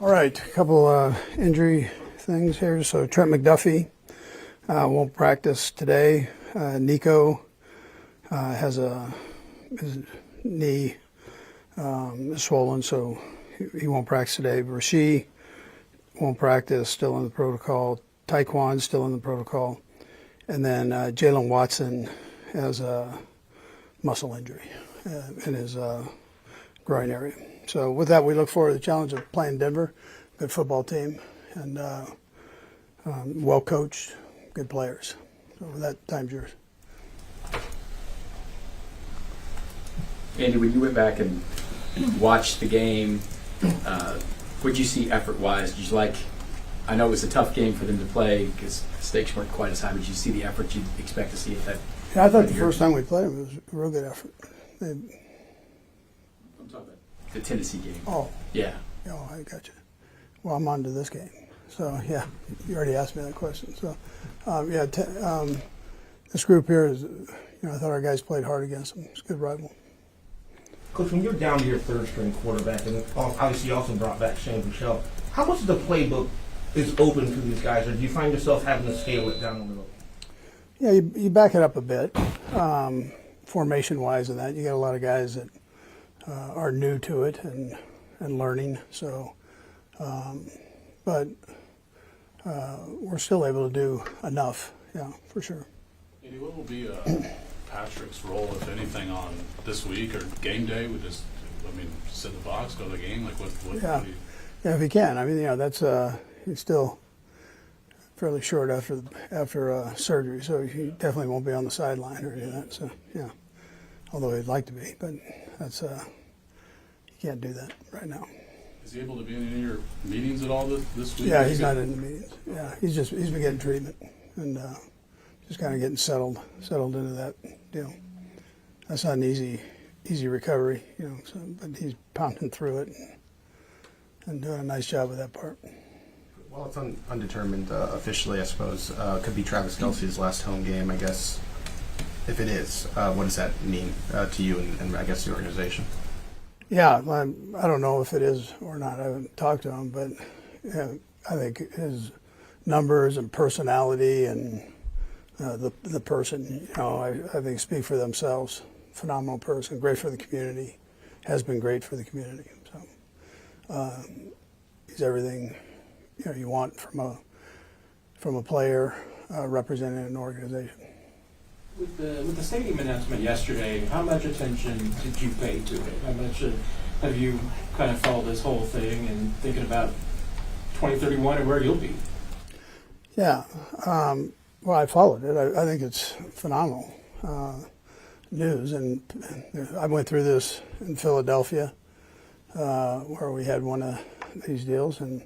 All right, a couple injury things here. So Trent McDuffie won't practice today. Nico has his knee is swollen, so he won't practice today. Rasheed won't practice, still in the protocol. Taekwon's still in the protocol. And then Jalen Watson has a muscle injury in his groin area. So with that, we look forward to the challenge of playing Denver. Good football team and well coached, good players. So with that, time's yours. Andy, when you went back and watched the game, what did you see effort-wise? Did you like? I know it was a tough game for them to play because the stakes weren't quite as high. But did you see the effort you'd expect to see at that? Yeah, I thought the first time we played them, it was a real good effort. I'm talking about the Tennessee game. Oh. Yeah. Oh, I got you. Well, I'm on to this game. So, yeah, you already asked me that question. So, this group here is, I thought our guys played hard against them. It's a good rival. Coach, when you're down to your third-string quarterback, and obviously you also brought back Shane Michelle, how much of the playbook is open to these guys, or do you find yourself having to scale it down a little? Yeah, you back it up a bit, formation-wise and that. You got a lot of guys that are new to it and learning. So, but we're still able to do enough, yeah, for sure. Andy, what will be Patrick's role, if anything, on this week or game day? We just, sit in the box, go to the game? Like what Yeah, if he can. That's he's still fairly short after surgery, so he definitely won't be on the sideline or any of that. So, yeah, although he'd like to be, but that's he can't do that right now. Is he able to be in any of your meetings at all this week? Yeah, he's not in the meetings. Yeah, he's been getting treatment and just kind of getting settled into that deal. That's not an easy recovery, so, but he's pounding through it and doing a nice job with that part. Well, it's undetermined officially, I suppose. Could be Travis Kelce's last home game, I guess. If it is, what does that mean to you and I guess the organization? Yeah, I don't know if it is or not. I haven't talked to him, but yeah, I think his numbers and personality and the person, I think speak for themselves. Phenomenal person, great for the community, has been great for the community. So he's everything you want from a player representing an organization. With the stadium announcement yesterday, how much attention did you pay to it? How much have you kind of followed this whole thing and thinking about 2031 and where you'll be? Yeah, well, I followed it. I think it's phenomenal news, and I went through this in Philadelphia where we had one of these deals, and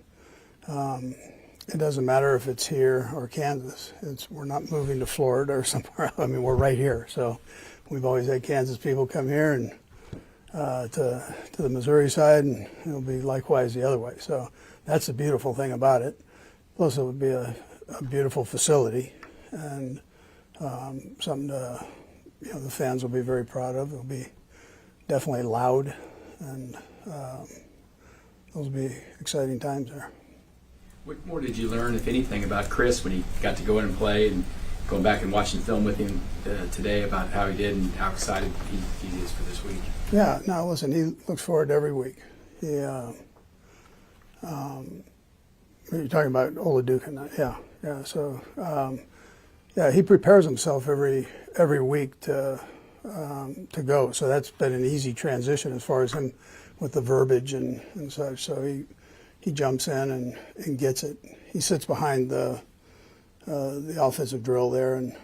it doesn't matter if it's here or Kansas. We're not moving to Florida or somewhere else. We're right here. So we've always had Kansas people come here and to the Missouri side, and it'll be likewise the other way. So that's the beautiful thing about it. Plus, it would be a beautiful facility and something the fans will be very proud of. It'll be definitely loud, and those will be exciting times there. What more did you learn, if anything, about Chris when he got to go in and play, and going back and watching film with him today about how he did and how excited he is for this week? Yeah, no, listen, he looks forward to every week. You're talking about Oladokun, yeah. So, he prepares himself every week to go. So that's been an easy transition as far as him with the verbiage and such. So he jumps in and gets it. He sits behind the offensive drill there, and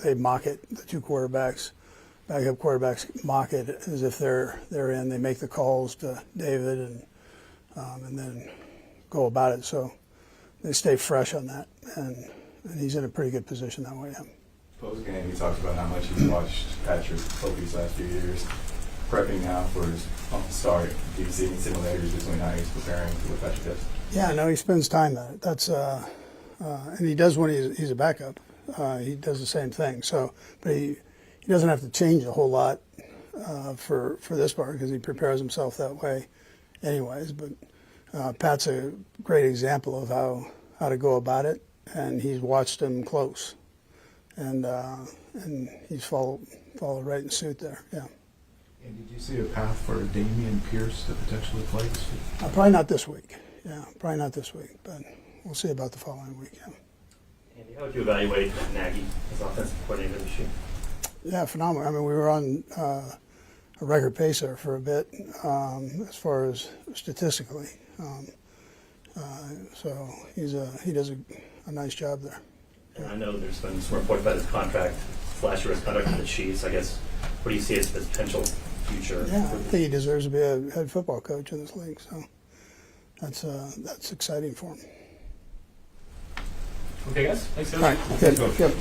they mock it. The two quarterbacks, backup quarterbacks, mock it as if they're in. They make the calls to David and then go about it. So they stay fresh on that, and he's in a pretty good position that way. Yeah. Post game, he talks about how much he's watched Patrick over these last few years. Prepping now for his start, do you see any similarities between how he's preparing to what Patrick does? Yeah, no, he spends time at it. That's and he does when he's a backup. He does the same thing. So, but he doesn't have to change a whole lot for this part because he prepares himself that way, anyways. But Pat's a great example of how to go about it, and he's watched him close, and he's followed right in suit there. Yeah. And did you see a path for Damian Pierce to potentially play this week? Probably not this week. Yeah, probably not this week, but we'll see about the following week. Yeah. Andy, how would you evaluate Nagy as offensive coordinator this year? Yeah, phenomenal. I mean, we were on a record pace there for a bit as far as statistically. So he does a nice job there. And I know there's been some reports about his contract, last year's contract with the Chiefs. I guess, what do you see as the potential future? Yeah, I think he deserves to be a head football coach in this league. So that's exciting for him. Okay, guys. Thanks, guys. All right. Good.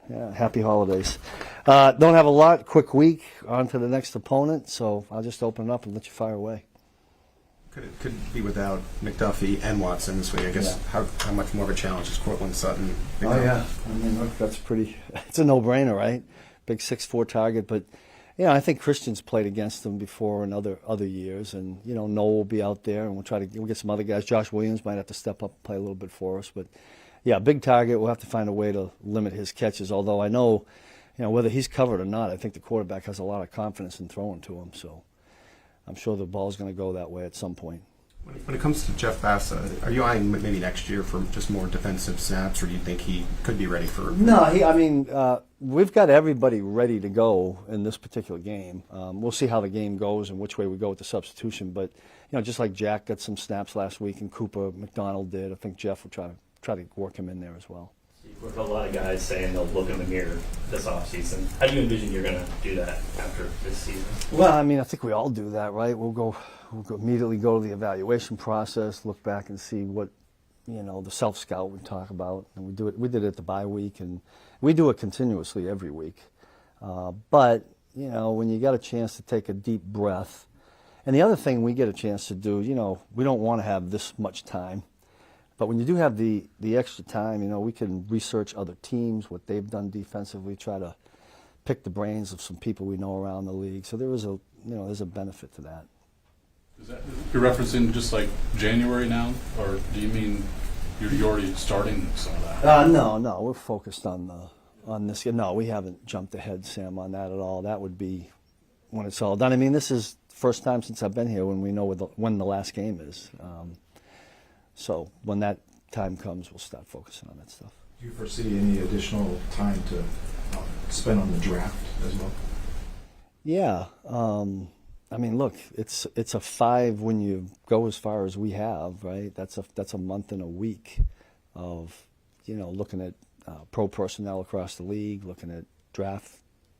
Yeah, happy holidays. Don't have a lot. Quick week. On to the next opponent. So I'll just open it up and let you fire away. Could it be without McDuffie and Watson this week? I guess how much more of a challenge is Cortland Sutton? Oh yeah, I mean look, that's pretty. It's a no-brainer, right? Big 6'4" target, but I think Christian's played against them before in other years, and Noel will be out there, and we'll get some other guys. Josh Williams might have to step up and play a little bit for us, but yeah, big target. We'll have to find a way to limit his catches. Although I know, whether he's covered or not, I think the quarterback has a lot of confidence in throwing to him. So I'm sure the ball's going to go that way at some point. When it comes to Jeff Bass, are you eyeing maybe next year for just more defensive snaps, or do you think he could be ready for? No, we've got everybody ready to go in this particular game. We'll see how the game goes and which way we go with the substitution. But just like Jack got some snaps last week and Cooper McDonald did, I think Jeff will try to work him in there as well. You've heard a lot of guys saying they'll look in the mirror this offseason. How do you envision you're going to do that after this season? Well, I think we all do that, right? We'll immediately go to the evaluation process, look back and see what, the self-scout we talk about. And we did it at the bye week, and we do it continuously every week. But, when you got a chance to take a deep breath, and the other thing we get a chance to do, we don't want to have this much time. But when you do have the extra time, we can research other teams, what they've done defensively, try to pick the brains of some people we know around the league. So there's a benefit to that. You're referencing just like January now, or do you mean you're already starting some of that? No, we're focused on this. No, we haven't jumped ahead, Sam, on that at all. That would be when it's all done. This is the first time since I've been here when we know when the last game is. So when that time comes, we'll start focusing on that stuff. Do you foresee any additional time to spend on the draft as well? Yeah. Look, it's a 5 when you go as far as we have, right? That's a month and a week of, looking at pro personnel across the league, looking at draft.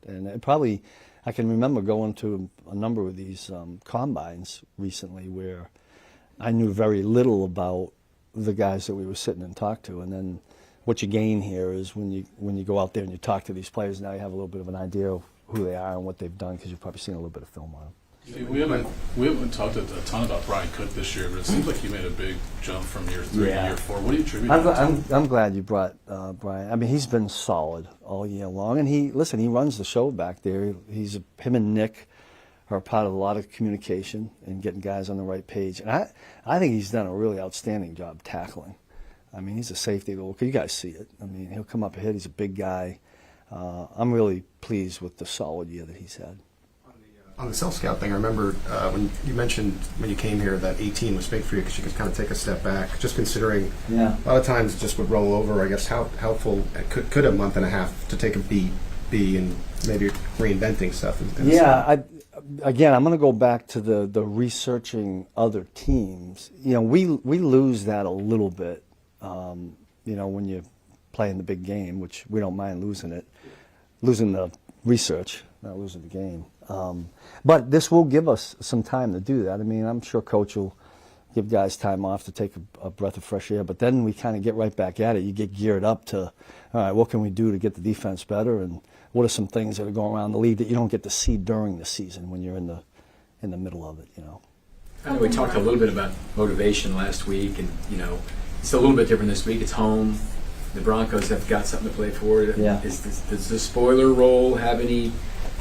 And I can remember going to a number of these combines recently where I knew very little about the guys that we were sitting and talked to, and then what you gain here is when you go out there and you talk to these players, now you have a little bit of an idea of who they are and what they've done because you've probably seen a little bit of film on them. See, we haven't talked a ton about Brian Cook this year, but it seems like he made a big jump from year 3 to year 4. What do you attribute that to? I'm glad you brought Brian. He's been solid all year long, and he runs the show back there. Him and Nick are part of a lot of communication and getting guys on the right page. And I think he's done a really outstanding job tackling. I mean, he's a safety goal. You guys see it. I mean, he'll come up ahead. He's a big guy. I'm really pleased with the solid year that he's had. On the self-scout thing, I remember when you mentioned when you came here that 18 was big for you because you could kind of take a step back. Just considering a lot of times it just would roll over. I guess how helpful could a month and a half to take a beat be and maybe reinventing stuff? Again, I'm going to go back to the researching other teams. You know, we lose that a little bit. You know, when you play in the big game, which we don't mind losing the research, not losing the game. But this will give us some time to do that. I mean, I'm sure Coach will give guys time off to take a breath of fresh air, but then we kind of get right back at it. You get geared up to, all right, what can we do to get the defense better, and what are some things that are going around the league that you don't get to see during the season when you're in the middle of it, you know. I know we talked a little bit about motivation last week, and, you know, it's a little bit different this week. It's home. The Broncos have got something to play for. Yeah. Does the spoiler role have any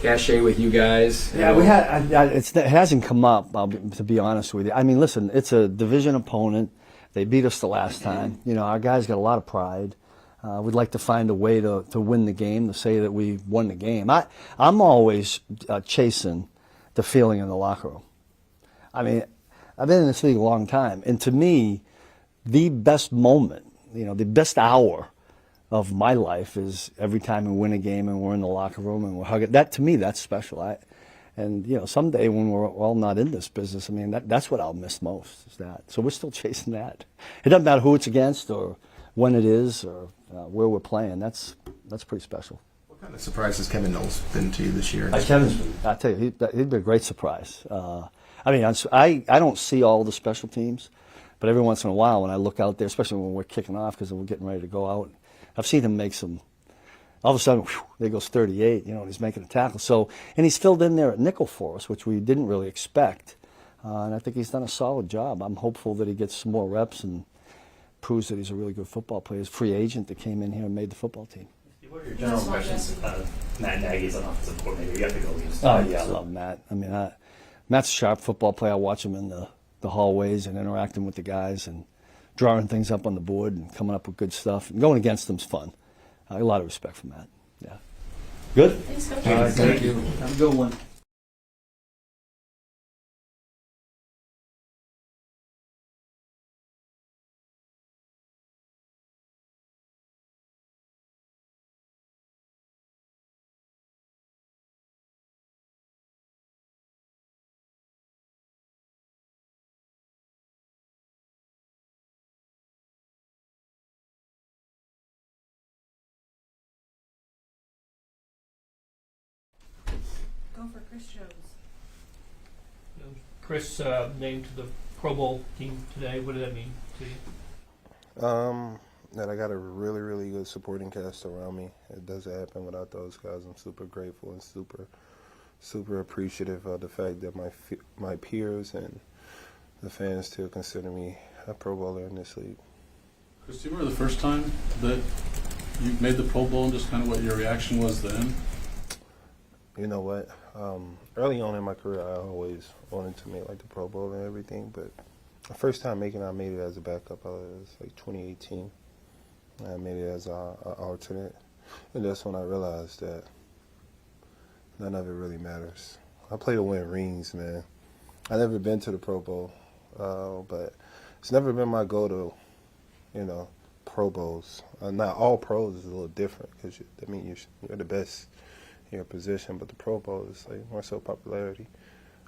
cachet with you guys? Yeah, we had. It hasn't come up, to be honest with you. I mean, listen, it's a division opponent. They beat us the last time. You know, our guys got a lot of pride. We'd like to find a way to win the game, to say that we won the game. I'm always chasing the feeling in the locker room. I mean, I've been in this league a long time, and to me, the best moment, you know, the best hour of my life is every time we win a game and we're in the locker room and we're hugging. That, to me, that's special. And you know, someday when we're all not in this business, I mean, that's what I'll miss most, is that. So we're still chasing that. It doesn't matter who it's against or when it is or where we're playing. That's pretty special. What kind of surprise has Kevin Knowles been to you this year? Kevin's been, I tell you, he'd been a great surprise. I mean, I don't see all the special teams, but every once in a while when I look out there, especially when we're kicking off because we're getting ready to go out, I've seen him make some. All of a sudden, whew, there goes 38. You know, and he's making a tackle. So, and he's filled in there at nickel for us, which we didn't really expect. And I think he's done a solid job. I'm hopeful that he gets some more reps and proves that he's a really good football player. He's a free agent that came in here and made the football team. What are your general impressions of Matt Nagy's an offensive coordinator? You have to go against Oh yeah, I love Matt. I mean, Matt's a sharp football player. I watch him in the hallways and interacting with the guys and drawing things up on the board and coming up with good stuff. And going against them's fun. A lot of respect for Matt. Yeah. Good? Thanks, Coach. All right, thank you. Have a good one. Go for Chris Jones. Chris named to the Pro Bowl team today. What did that mean to you? That I got a really, really good supporting cast around me. It doesn't happen without those guys. I'm super grateful and super appreciative of the fact that my peers and the fans still consider me a Pro Bowler in this league. Chris, do you remember the first time that you made the Pro Bowl and just kind of what your reaction was then? You know what? Early on in my career, I always wanted to make like the Pro Bowl and everything, but the first time I made it as a backup. It was like 2018. I made it as an alternate, and that's when I realized that none of it really matters. I play to win rings, man. I've never been to the Pro Bowl, but it's never been my goal to, you know, Pro Bowls. Not all pros is a little different because you're the best in your position, but the Pro Bowl is like more so popularity.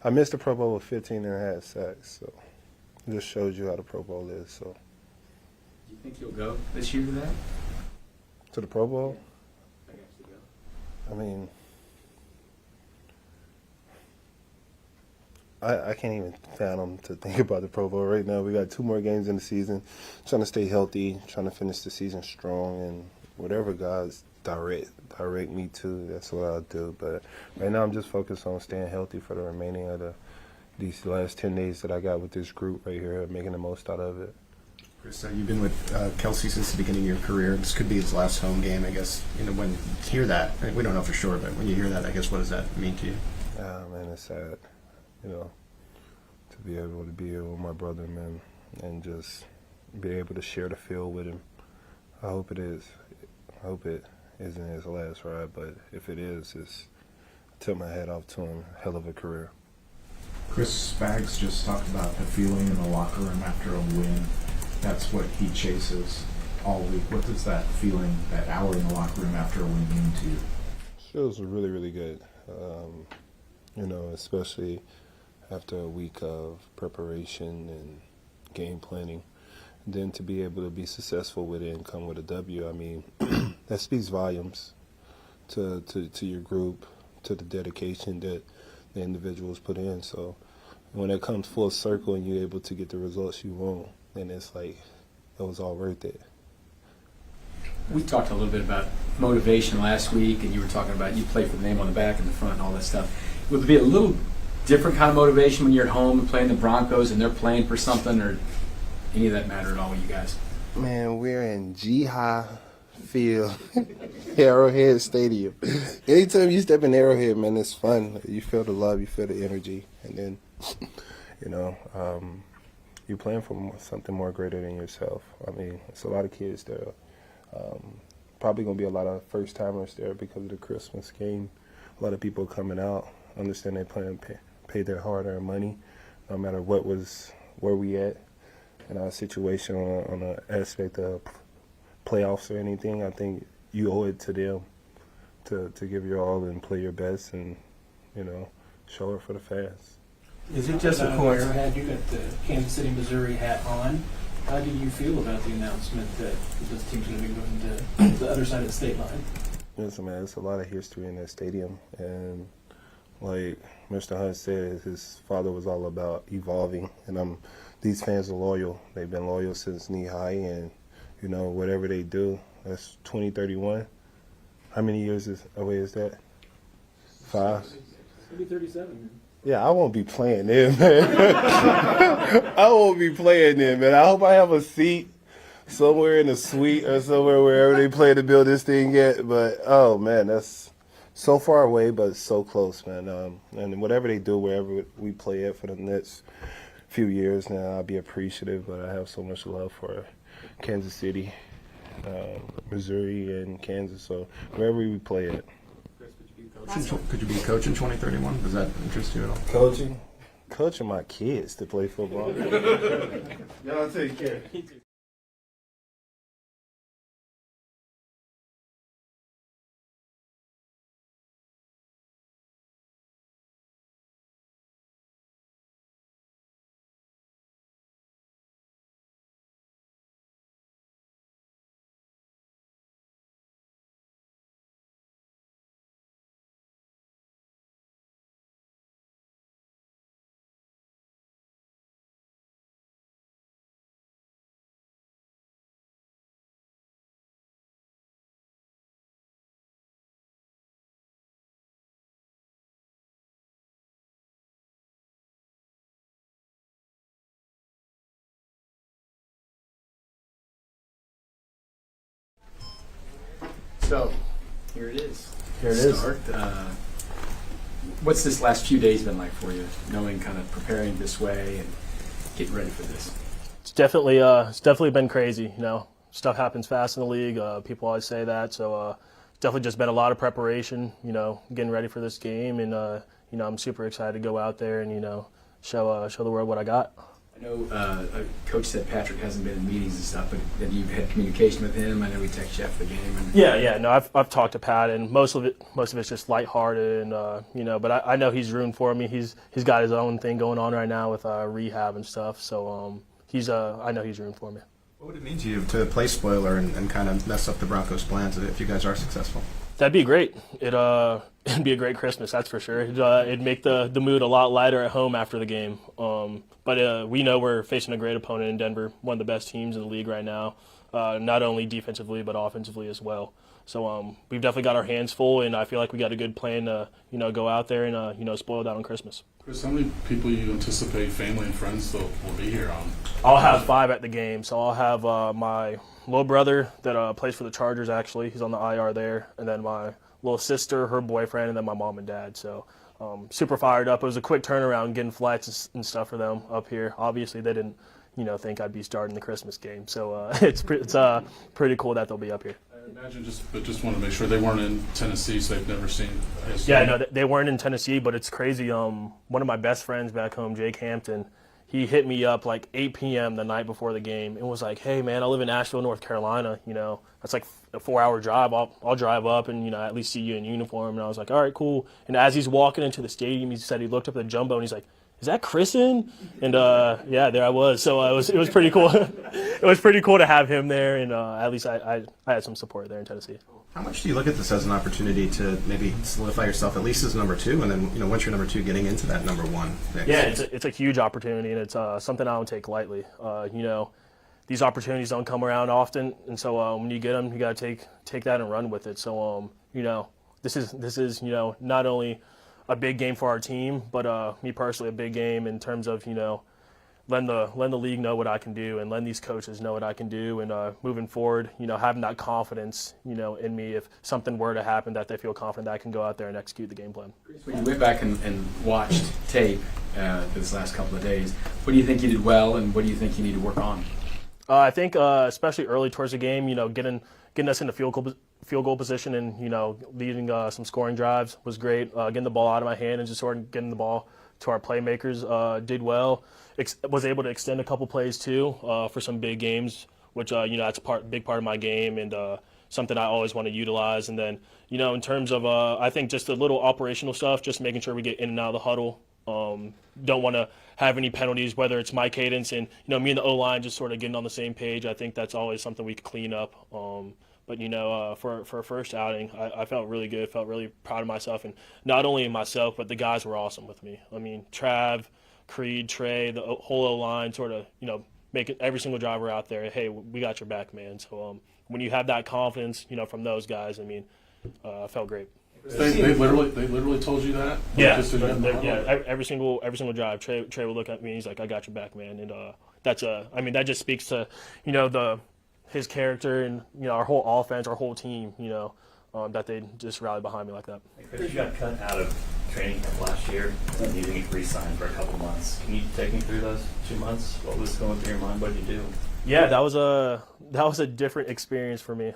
I missed the Pro Bowl with 15 and a half sacks, so it just shows you how the Pro Bowl is. So, Do you think you'll go this year to that? to the Pro Bowl, I guess you go. I mean, I can't even fathom to think about the Pro Bowl right now. We got 2 more games in the season, trying to stay healthy, trying to finish the season strong, and whatever guys direct me to, that's what I'll do. But right now I'm just focused on staying healthy for the remaining of these last 10 days that I got with this group right here, making the most out of it. Chris, you've been with Kelsey since the beginning of your career. This could be his last home game, I guess. You know, when you hear that, we don't know for sure, but when you hear that, I guess, what does that mean to you? Man, it's sad, you know, to be able to be here with my brother, man, and just be able to share the field with him. I hope it is. I hope it isn't his last ride, but if it is, it's tip my hat off to him. Hell of a career. Chris Spags just talked about the feeling in the locker room after a win. That's what he chases all week. What does that feeling, that hour in the locker room after a win mean to you? Feels really, really good. You know, especially after a week of preparation and game planning. And then to be able to be successful with it and come with a W, I mean, that speaks volumes to your group, to the dedication that the individuals put in. So when it comes full circle and you're able to get the results you want, then it's like it was all worth it. We talked a little bit about motivation last week, and you were talking about you play for the name on the back and the front and all that stuff. Would there be a little different kind of motivation when you're at home and playing the Broncos and they're playing for something, or any of that matter at all with you guys? Man, we're in G-High Field, Arrowhead Stadium. Anytime you step in Arrowhead, man, it's fun. You feel the love, you feel the energy, and then, you know, you're playing for something more greater than yourself. I mean, it's a lot of kids there. Probably going to be a lot of first-timers there because of the Christmas game. A lot of people coming out, understand they plan to pay their hard-earned money, no matter where we at in our situation on the aspect of playoffs or anything. I think you owe it to them to give your all and play your best and, you know, show it for the fans. Is it just a coincidence? You got the Kansas City, Missouri hat on. How do you feel about the announcement that this team's going to be going to the other side of the state line? Listen, man, there's a lot of history in that stadium, and like Mr. Hunt said, his father was all about evolving, and these fans are loyal. They've been loyal since knee high, and you know, whatever they do, that's 2031. How many years away is that? 5? Maybe 37. Yeah, I won't be playing there, man. I won't be playing there, man. I hope I have a seat somewhere in the suite or somewhere wherever they plan to build this thing at. But, oh, man, that's so far away, but so close, man. And whatever they do, wherever we play at for the next few years now, I'll be appreciative. But I have so much love for Kansas City, Missouri, and Kansas. So wherever we play at. Could you be a coach in 2031? Does that interest you at all? Coaching my kids to play football. Y'all take care. So, here it is. Here it is. What's this last few days been like for you, knowing kind of preparing this way and getting ready for this? It's definitely been crazy. You know, stuff happens fast in the league. People always say that. So definitely just been a lot of preparation. You know, getting ready for this game, and you know, I'm super excited to go out there and show the world what I got. I know a coach said Patrick hasn't been in meetings and stuff, but have you had communication with him? I know we texted you after the game. And Yeah. No, I've talked to Pat, and most of it's just lighthearted, and you know. But I know he's rooting for me. He's got his own thing going on right now with rehab and stuff. So I know he's rooting for me. What would it mean to you to play spoiler and kind of mess up the Broncos' plans if you guys are successful? That'd be great. It'd be a great Christmas, that's for sure. It'd make the mood a lot lighter at home after the game. But we know we're facing a great opponent in Denver, one of the best teams in the league right now, not only defensively but offensively as well. So we've definitely got our hands full, and I feel like we got a good plan to go out there and spoil it out on Christmas. Chris, how many people you anticipate, family and friends, will be here on? I'll have 5 at the game. So I'll have my little brother that plays for the Chargers, actually. He's on the IR there. And then my little sister, her boyfriend, and then my mom and dad. So super fired up. It was a quick turnaround getting flights and stuff for them up here. Obviously, they didn't, think I'd be starting the Christmas game. So it's pretty cool that they'll be up here. I imagine just want to make sure they weren't in Tennessee, so they've never seen. Yeah, no, they weren't in Tennessee, but it's crazy. One of my best friends back home, Jake Hampton, he hit me up like 8 p.m. the night before the game and was like, "Hey, man, I live in Asheville, North Carolina. That's like a 4-hour drive. I'll drive up and at least see you in uniform." And I was like, "All right, cool." And as he's walking into the stadium, he said he looked up at the jumbo and he's like, "Is that Chrisen?" And yeah, there I was. So it was pretty cool. It was pretty cool to have him there, and at least I had some support there in Tennessee. How much do you look at this as an opportunity to maybe solidify yourself at least as number 2, and then once you're number 2, getting into that number 1 mix? Yeah, it's a huge opportunity, and it's something I don't take lightly. These opportunities don't come around often, and so when you get them, you got to take that and run with it. So this is not only a big game for our team, but me personally a big game in terms of letting the league know what I can do and letting these coaches know what I can do, and moving forward, having that confidence, in me if something were to happen, that they feel confident that I can go out there and execute the game plan. When you went back and watched tape this last couple of days, what do you think you did well, and what do you think you need to work on? I think especially early towards the game, getting us into field goal position and leading some scoring drives was great. Getting the ball out of my hand and just sort of getting the ball to our playmakers did well. Was able to extend a couple plays too for some big games, which that's big part of my game and something I always want to utilize. And then in terms of I think just the little operational stuff, just making sure we get in and out of the huddle. Don't want to have any penalties, whether it's my cadence and me and the O-line just sort of getting on the same page. I think that's always something we could clean up. But for a first outing, I felt really good, felt really proud of myself, and not only myself, but the guys were awesome with me. I mean, Trav, Creed, Trey, the whole O-line sort of make it every single driver out there. Hey, we got your back, man. So when you have that confidence, from those guys, I mean, I felt great. They literally told you that? Yeah, every single drive, Trey would look at me and he's like, "I got your back, man." And that just speaks to his character and our whole offense, our whole team. That they just rallied behind me like that. Chris, you got cut out of training camp last year and you didn't re-sign for a couple months. Can you take me through those 2 months? What was going through your mind? What did you do? Yeah, that was a different experience for me.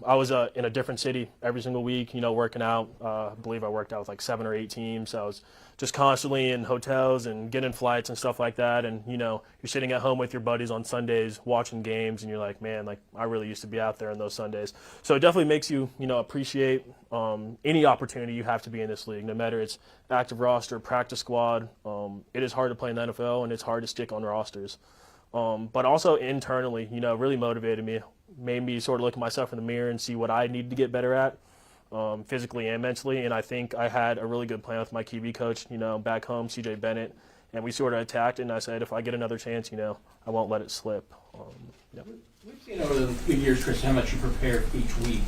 I was in a different city every single week, working out. I believe I worked out with like 7 or 8 teams. So I was just constantly in hotels and getting flights and stuff like that. And, you're sitting at home with your buddies on Sundays watching games and you're like, man, like I really used to be out there on those Sundays. So it definitely makes you, appreciate any opportunity you have to be in this league, no matter it's active roster, practice squad. It is hard to play in the NFL and it's hard to stick on rosters. But also internally, really motivated me, made me sort of look at myself in the mirror and see what I needed to get better at, physically and mentally. And I think I had a really good plan with my QB coach, back home, CJ Bennett, and we sort of attacked it. And I said, if I get another chance, I won't let it slip. Yeah. We've seen over the years, Chris, how much you prepare each week.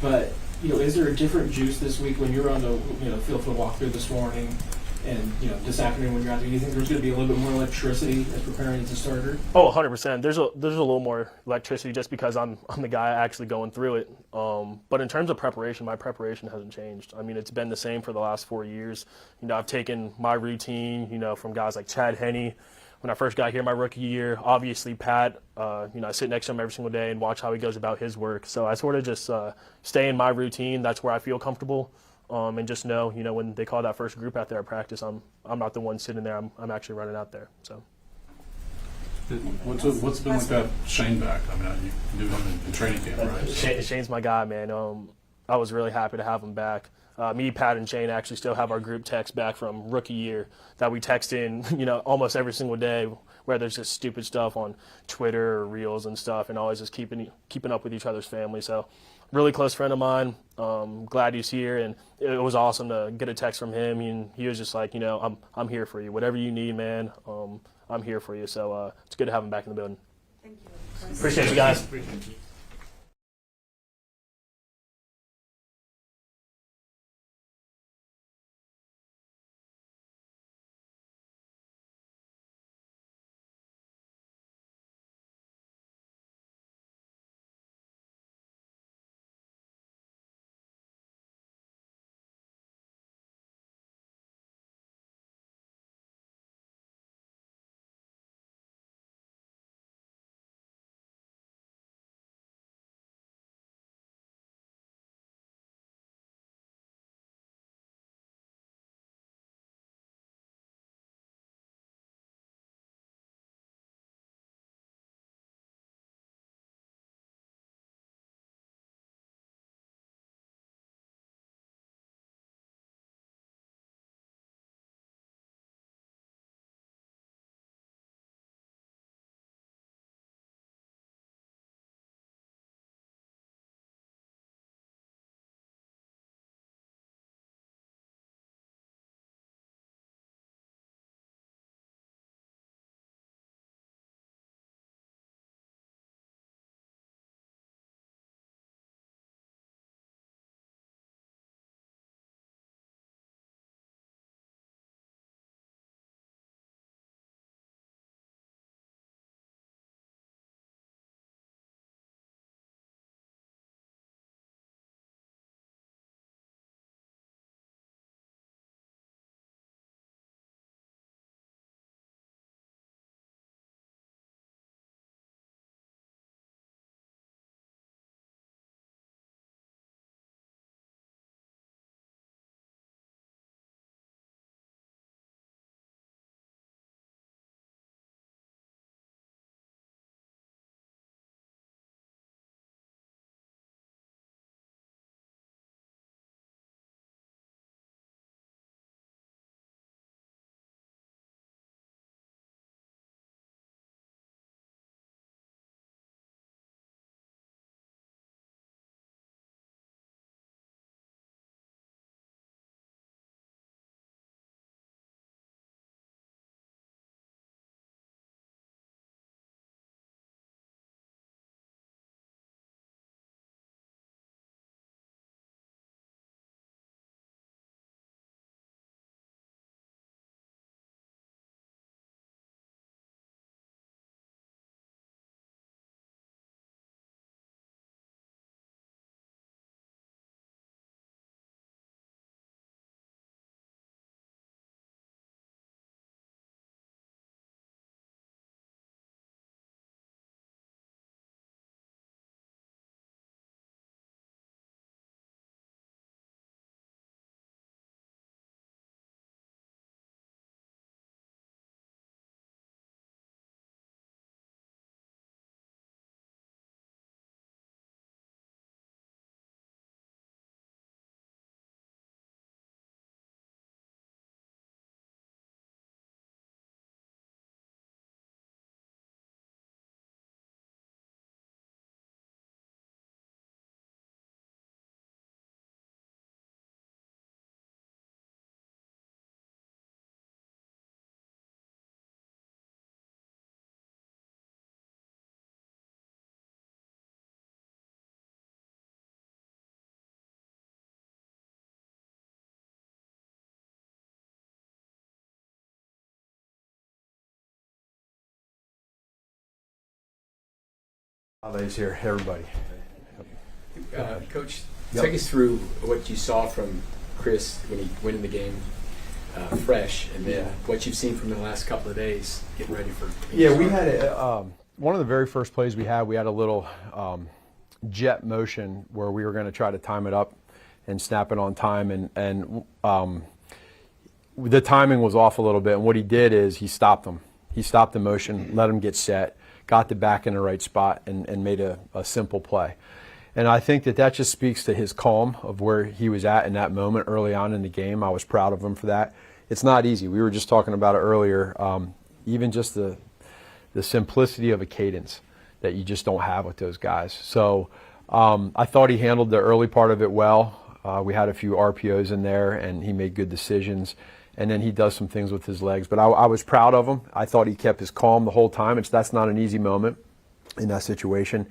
But, is there a different juice this week when you're on the field for the walkthrough this morning? And, this afternoon when you're out there, do you think there's going to be a little bit more electricity as preparing as a starter? Oh, 100%. There's a little more electricity just because I'm the guy actually going through it. But in terms of preparation, my preparation hasn't changed. I mean, it's been the same for the last 4 years. I've taken my routine, from guys like Chad Henne. When I first got here my rookie year, obviously Pat, I sit next to him every single day and watch how he goes about his work. So I sort of just stay in my routine. That's where I feel comfortable. And just know, when they call that first group out there at practice, I'm not the one sitting there. I'm actually running out there. So. What's been like that Shane back? I mean, you knew him in training camp, right? Shane's my guy, man. I was really happy to have him back. Me, Pat, and Shane actually still have our group text back from rookie year that we text in, almost every single day, where there's just stupid stuff on Twitter or Reels and stuff, and always just keeping up with each other's family. So, really close friend of mine. Glad he's here, and it was awesome to get a text from him. He was just like, I'm here for you. Whatever you need, man. I'm here for you. So it's good to have him back in the building. Thank you. Appreciate you guys. Appreciate you. Holidays here, everybody. Coach, Yep. take us through what you saw from Chris when he went in the game fresh, and then what you've seen from the last couple of days getting ready for. Yeah, we had one of the very first plays we had a little jet motion where we were going to try to time it up and snap it on time, and the timing was off a little bit. And what he did is he stopped them. He stopped the motion, let him get set, got the back in the right spot, and made a simple play. And I think that just speaks to his calm of where he was at in that moment early on in the game. I was proud of him for that. It's not easy. We were just talking about it earlier. Even just the simplicity of a cadence that you just don't have with those guys. So I thought he handled the early part of it well. We had a few RPOs in there, and he made good decisions. And then he does some things with his legs. But I was proud of him. I thought he kept his calm the whole time. That's not an easy moment in that situation.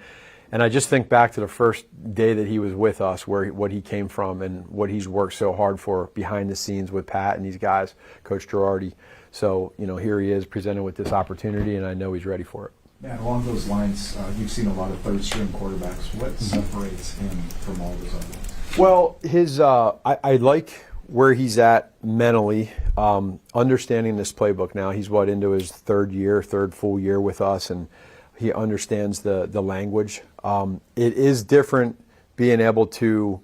And I just think back to the first day that he was with us, what he came from and what he's worked so hard for behind the scenes with Pat and these guys, Coach Girardi. So, here he is presented with this opportunity, and I know he's ready for it. Yeah, along those lines, you've seen a lot of third-string quarterbacks. What separates him from all those others? Well, I like where he's at mentally, understanding this playbook now. He's into his third full year with us, and he understands the language. It is different being able to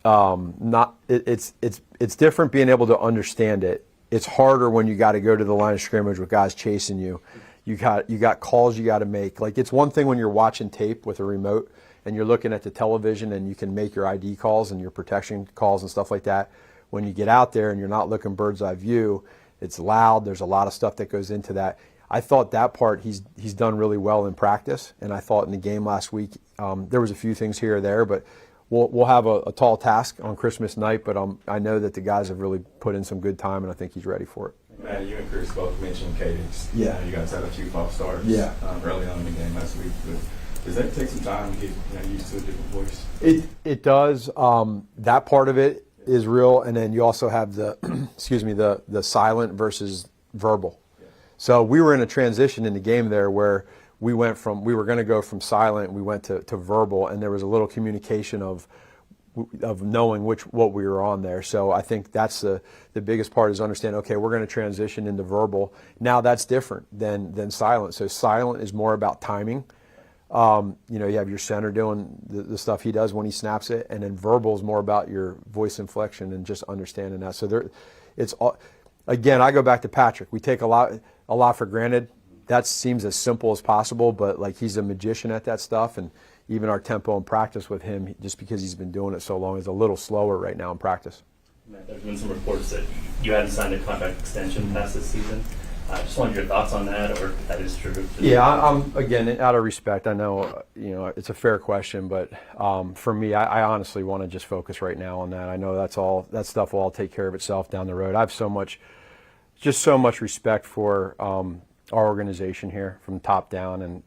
it's different being able to understand it. It's harder when you got to go to the line of scrimmage with guys chasing you. You got calls you got to make. Like, it's one thing when you're watching tape with a remote and you're looking at the television and you can make your ID calls and your protection calls and stuff like that. When you get out there and you're not looking bird's eye view, it's loud. There's a lot of stuff that goes into that. I thought that part he's done really well in practice, and I thought in the game last week there was a few things here or there, but we'll have a tall task on Christmas night. But I know that the guys have really put in some good time, and I think he's ready for it. Man, you and Chris both mentioned cadence. Yeah. You guys had a few false starts. Yeah. Early on in the game last week. But does that take some time to get used to a different voice? It does. That part of it is real, and then you also have the the silent versus verbal. So we were in a transition in the game there where we were going to go from silent, we went to verbal, and there was a little communication of knowing what we were on there. So I think that's the biggest part is understand, okay, we're going to transition into verbal. Now that's different than silent. So silent is more about timing. You have your center doing the stuff he does when he snaps it, and then verbal is more about your voice inflection and just understanding that. So again, I go back to Patrick. We take a lot for granted. That seems as simple as possible, but like, he's a magician at that stuff, and even our tempo in practice with him, just because he's been doing it so long, is a little slower right now in practice. There's been some reports that you hadn't signed a contract extension past this season. I just wanted your thoughts on that, or if that is true. Yeah, I'm again, out of respect, I know it's a fair question, but for me, I honestly want to just focus right now on that. I know that stuff will all take care of itself down the road. I have so much respect for our organization here from top down, and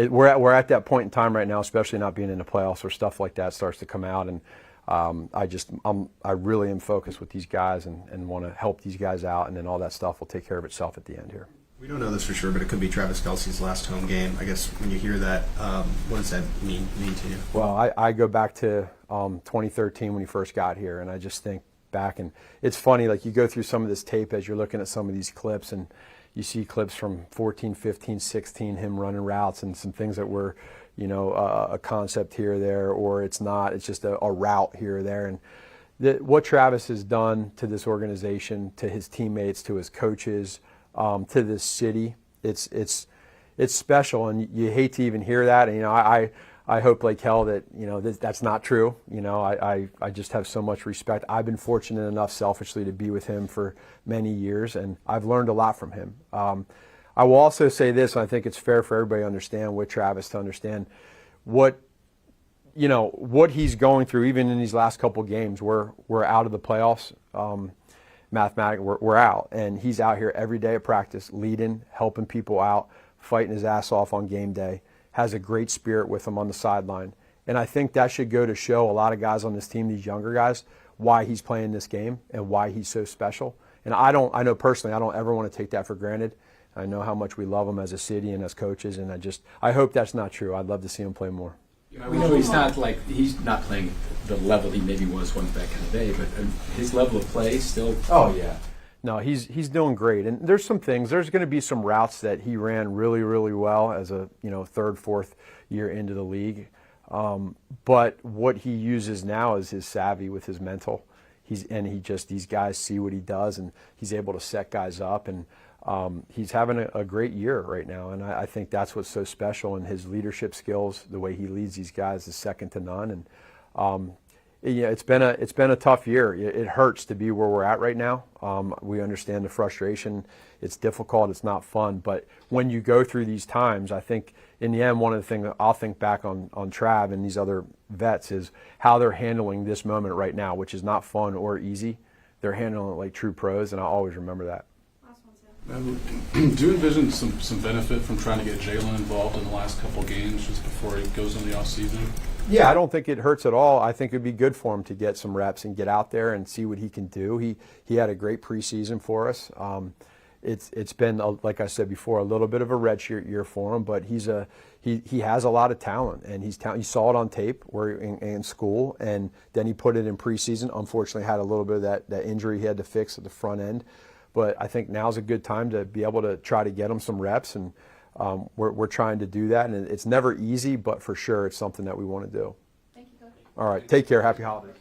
we're at that point in time right now, especially not being in the playoffs, where stuff like that starts to come out, and I really am focused with these guys and want to help these guys out, and then all that stuff will take care of itself at the end here. We don't know this for sure, but it could be Travis Kelce's last home game. I guess when you hear that, what does that mean to you? Well, I go back to 2013 when he first got here, and I just think back, and it's funny, like, you go through some of this tape as you're looking at some of these clips, and you see clips from 14, 15, 16, him running routes and some things that were, a concept here or there, or it's not, it's just a route here or there. And what Travis has done to this organization, to his teammates, to his coaches, to this city, it's special, and you hate to even hear that. And, I hope like hell that, that's not true. I just have so much respect. I've been fortunate enough selfishly to be with him for many years, and I've learned a lot from him. I will also say this, and I think it's fair for everybody to understand, with Travis, to understand what he's going through, even in these last couple games. We're out of the playoffs. Mathematically, we're out, and he's out here every day at practice, leading, helping people out, fighting his ass off on game day. Has a great spirit with him on the sideline. And I think that should go to show a lot of guys on this team, these younger guys, why he's playing this game and why he's so special. And I know personally, I don't ever want to take that for granted. I know how much we love him as a city and as coaches, and I hope that's not true. I'd love to see him play more. You know, we know he's not playing at the level he maybe was once back in the day, but his level of play still. Oh yeah. No, he's doing great, and there's some things. There's going to be some routes that he ran really, really well as a third, fourth year into the league. But what he uses now is his savvy with his mental. These guys see what he does, and he's able to set guys up, and he's having a great year right now. And I think that's what's so special, and his leadership skills, the way he leads these guys, is second to none. And it's been a tough year. It hurts to be where we're at right now. We understand the frustration. It's difficult. It's not fun. But when you go through these times, I think in the end, one of the things that I'll think back on Trav and these other vets is how they're handling this moment right now, which is not fun or easy. They're handling it like true pros, and I always remember that. Do you envision some benefit from trying to get Jalen involved in the last couple games just before he goes in the off season? Yeah, I don't think it hurts at all. I think it'd be good for him to get some reps and get out there and see what he can do. He had a great preseason for us. It's been, like I said before, a little bit of a redshirt year for him, but he has a lot of talent, and he saw it on tape in school, and then he put it in preseason. Unfortunately, had a little bit of that injury he had to fix at the front end. But I think now's a good time to be able to try to get him some reps, and we're trying to do that. And it's never easy, but for sure it's something that we want to do. Thank you, Coach. All right, take care. Happy holidays.